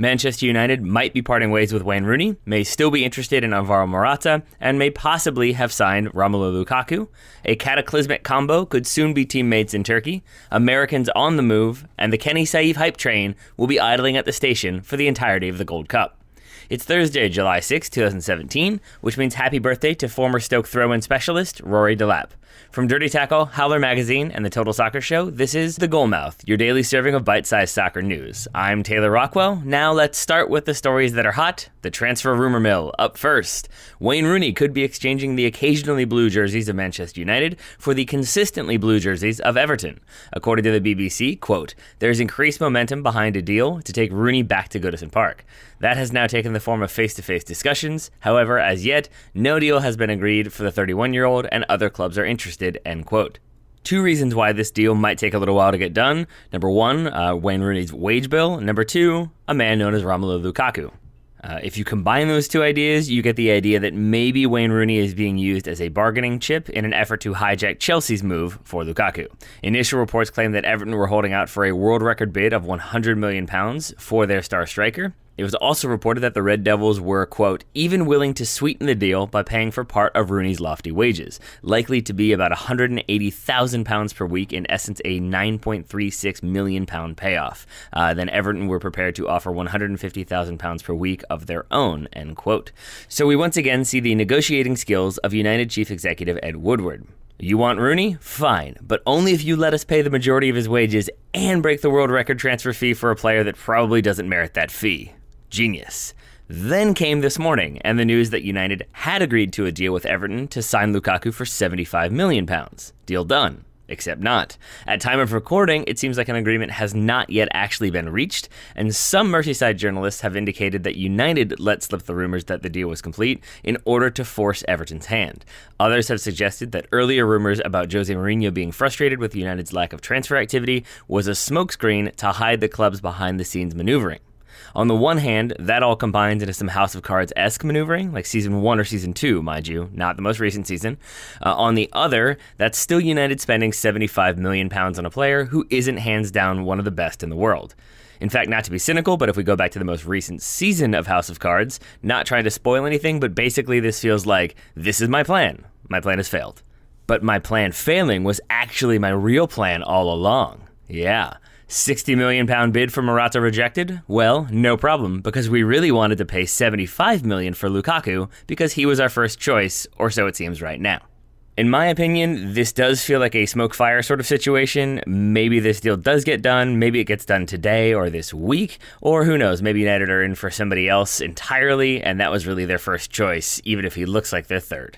Manchester United might be parting ways with Wayne Rooney, may still be interested in Alvaro Morata, and may possibly have signed Romelu Lukaku. A cataclysmic combo could soon be teammates in Turkey. Americans on the move, and the Kenny Saief Hype Train will be idling at the station for the entirety of the Gold Cup. It's Thursday, July 6, 2017, which means happy birthday to former Stoke throw-in specialist Rory Delap. From Dirty Tackle, Howler Magazine, and the Total Soccer Show, this is The Goalmouth, your daily serving of bite-sized soccer news. I'm Taylor Rockwell. Now let's start with the stories that are hot. The transfer rumor mill. Up first, Wayne Rooney could be exchanging the occasionally blue jerseys of Manchester United for the consistently blue jerseys of Everton. According to the BBC, quote, "There's increased momentum behind a deal to take Rooney back to Goodison Park. That has now taken the form of face-to-face discussions. However, as yet, no deal has been agreed for the 31-year-old and other clubs are interested," end quote. Two reasons why this deal might take a little while to get done. Number one, Wayne Rooney's wage bill. Number two, a man known as Romelu Lukaku. If you combine those two ideas, you get the idea that maybe Wayne Rooney is being used as a bargaining chip in an effort to hijack Chelsea's move for Lukaku. Initial reports claim that Everton were holding out for a world record bid of £100 million for their star striker. It was also reported that the Red Devils were, quote, even willing to sweeten the deal by paying for part of Rooney's lofty wages, likely to be about £180,000 per week, in essence a £9.36 million payoff. Then Everton were prepared to offer £150,000 per week of their own, end quote. So we once again see the negotiating skills of United Chief Executive Ed Woodward. You want Rooney? Fine, but only if you let us pay the majority of his wages and break the world record transfer fee for a player that probably doesn't merit that fee. Genius. Then came this morning, and the news that United had agreed to a deal with Everton to sign Lukaku for £75 million. Deal done. Except not. At time of recording, it seems like an agreement has not yet actually been reached, and some Merseyside journalists have indicated that United let slip the rumors that the deal was complete in order to force Everton's hand. Others have suggested that earlier rumors about Jose Mourinho being frustrated with United's lack of transfer activity was a smokescreen to hide the club's behind-the-scenes maneuvering. On the one hand, that all combines into some House of Cards-esque maneuvering, like Season 1 or Season 2, mind you, not the most recent season. On the other, that's still United spending £75 million on a player who isn't hands down one of the best in the world. In fact, not to be cynical, but if we go back to the most recent season of House of Cards, not trying to spoil anything, but basically this feels like, this is my plan. My plan has failed. But my plan failing was actually my real plan all along. Yeah. £60 million bid for Morata rejected? Well, no problem, because we really wanted to pay $75 million for Lukaku because he was our first choice, or so it seems right now. In my opinion, this does feel like a smoke-fire sort of situation. Maybe this deal does get done, maybe it gets done today or this week, or who knows, maybe United are in for somebody else entirely, and that was really their first choice, even if he looks like their third.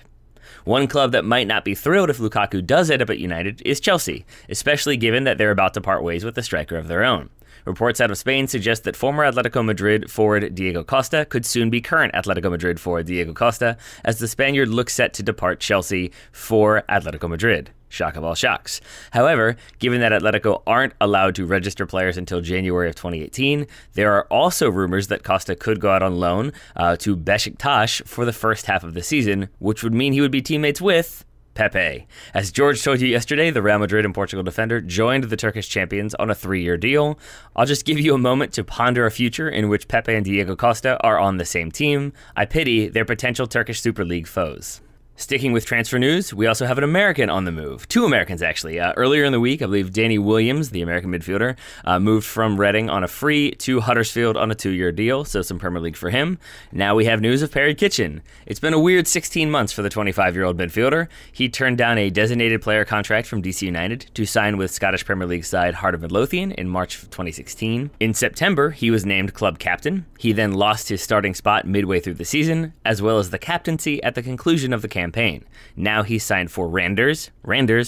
One club that might not be thrilled if Lukaku does end up at United is Chelsea, especially given that they're about to part ways with a striker of their own. Reports out of Spain suggest that former Atletico Madrid forward Diego Costa could soon be current Atletico Madrid forward Diego Costa, as the Spaniard looks set to depart Chelsea for Atletico Madrid. Shock of all shocks. However, given that Atletico aren't allowed to register players until January of 2018, there are also rumors that Costa could go out on loan to Besiktas for the first half of the season, which would mean he would be teammates with Pepe. As George told you yesterday, the Real Madrid and Portugal defender joined the Turkish champions on a 3-year deal. I'll just give you a moment to ponder a future in which Pepe and Diego Costa are on the same team. I pity their potential Turkish Super League foes. Sticking with transfer news, we also have an American on the move. Two Americans, actually. Earlier in the week, I believe Danny Williams, the American midfielder, moved from Reading on a free to Huddersfield on a 2-year deal, so some Premier League for him. Now we have news of Perry Kitchen. It's been a weird 16 months for the 25-year-old midfielder. He turned down a designated player contract from DC United to sign with Scottish Premier League side Heart of Midlothian in March of 2016. In September, he was named club captain. He then lost his starting spot midway through the season, as well as the captaincy at the conclusion of the campaign. Now he's signed for Randers,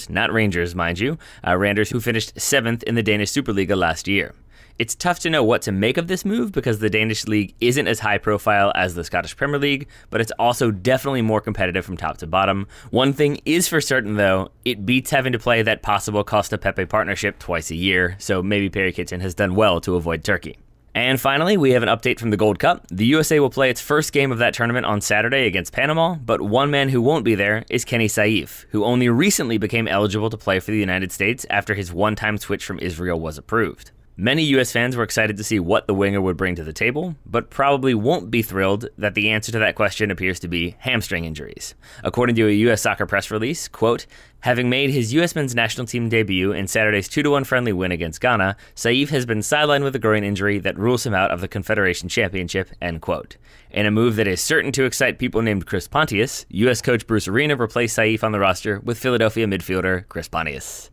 not Rangers, mind you, Randers, who finished 7th in the Danish Superliga last year. It's tough to know what to make of this move because the Danish league isn't as high profile as the Scottish Premier League, but it's also definitely more competitive from top to bottom. One thing is for certain though, it beats having to play that possible Costa-Pepe partnership twice a year, so maybe Perry Kitchen has done well to avoid Turkey. And finally, we have an update from the Gold Cup. The USA will play its first game of that tournament on Saturday against Panama, but one man who won't be there is Kenny Saief, who only recently became eligible to play for the United States after his one-time switch from Israel was approved. Many US fans were excited to see what the winger would bring to the table, but probably won't be thrilled that the answer to that question appears to be hamstring injuries. According to a US soccer press release, quote, having made his US men's national team debut in Saturday's 2-1 friendly win against Ghana, Saief has been sidelined with a groin injury that rules him out of the Confederation Championship, end quote. In a move that is certain to excite people named Chris Pontius, US coach Bruce Arena replaced Saief on the roster with Philadelphia midfielder Chris Pontius.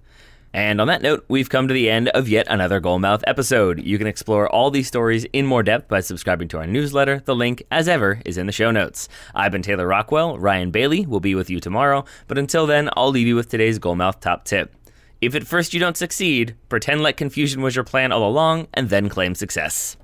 And on that note, we've come to the end of yet another Goalmouth episode. You can explore all these stories in more depth by subscribing to our newsletter. The link, as ever, is in the show notes. I've been Taylor Rockwell. Ryan Bailey will be with you tomorrow. But until then, I'll leave you with today's Goalmouth top tip. If at first you don't succeed, pretend like confusion was your plan all along and then claim success.